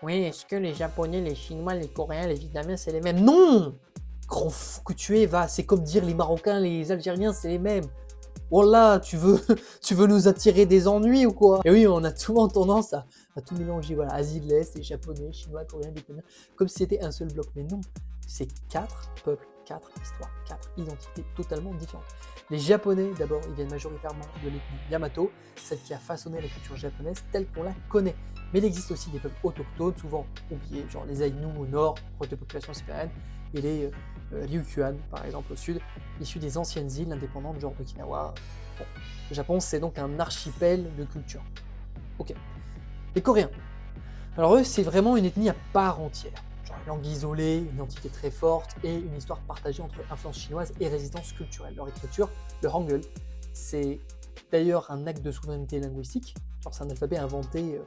Oui, est-ce que les Japonais, les Chinois, les Coréens, les Vietnamiens, c'est les mêmes? Non! Grand fou que tu es, va, c'est comme dire les Marocains, les Algériens, c'est les mêmes. Voilà, tu veux, tu veux nous attirer des ennuis ou quoi? Et oui, on a souvent tendance à tout mélanger, voilà, Asie de l'Est, les Japonais, Chinois, Coréens, Vietnamiens, comme si c'était un seul bloc. Mais non, c'est 4 peuples, 4 histoires, 4 identités totalement différentes. Les Japonais, d'abord, ils viennent majoritairement de l'ethnie Yamato, celle qui a façonné la culture japonaise telle qu'on la connaît. Mais il existe aussi des peuples autochtones, souvent oubliés, genre les Aïnous au nord, proches des populations sibériennes, et les Ryukyuan, par exemple, au sud, issus des anciennes îles indépendantes, genre d'Okinawa. Bon. Le Japon, c'est donc un archipel de culture. Ok. Les Coréens. Alors eux, c'est vraiment une ethnie à part entière. Genre une langue isolée, une identité très forte et une histoire partagée entre influence chinoise et résistance culturelle. Leur écriture, le Hangul, c'est d'ailleurs un acte de souveraineté linguistique. Genre c'est un alphabet inventé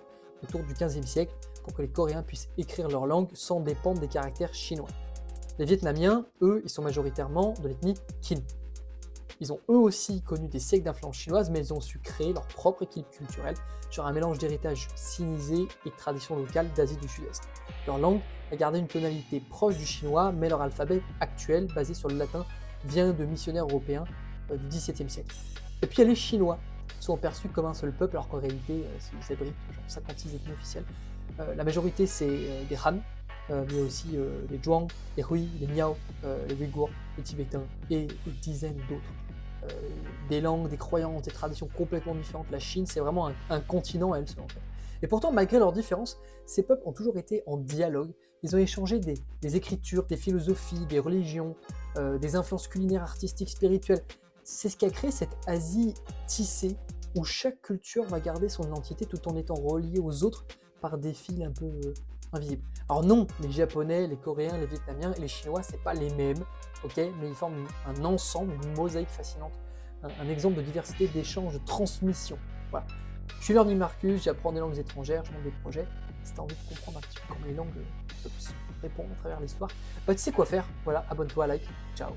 autour du XVe siècle pour que les Coréens puissent écrire leur langue sans dépendre des caractères chinois. Les Vietnamiens, eux, ils sont majoritairement de l'ethnie Kinh. Ils ont eux aussi connu des siècles d'influence chinoise, mais ils ont su créer leur propre équilibre culturel, genre un mélange d'héritage sinisé et de traditions locales d'Asie du Sud-Est. Leur langue a gardé une tonalité proche du chinois, mais leur alphabet actuel, basé sur le latin, vient de missionnaires européens du XVIIe siècle. Et puis il y a les Chinois, qui sont perçus comme un seul peuple, alors qu'en réalité, c'est abritent genre 56 ethnies officielles. La majorité, c'est des Han, mais il y a aussi les Zhuang, les Hui, les Miao, les Ouïghours, les Tibétains et des dizaines d'autres. Euh, des langues, des croyances, des traditions complètement différentes. La Chine, c'est vraiment un continent à elle seule en fait. Et pourtant, malgré leurs différences, ces peuples ont toujours été en dialogue. Ils ont échangé des écritures, des philosophies, des religions, des influences culinaires, artistiques, spirituelles. C'est ce qui a créé cette Asie tissée où chaque culture va garder son identité tout en étant reliée aux autres par des fils un peu invisibles. Alors non, les Japonais, les Coréens, les Vietnamiens et les Chinois, c'est pas les mêmes, ok, mais ils forment un ensemble, une mosaïque fascinante, un exemple de diversité, d'échange, de transmission. Voilà. Je suis Learning Marcus, j'apprends des langues étrangères, je monte des projets. Si tu as envie de comprendre un petit peu comment les langues peuvent se répondre à travers l'histoire, bah tu sais quoi faire. Voilà, abonne-toi, like, ciao.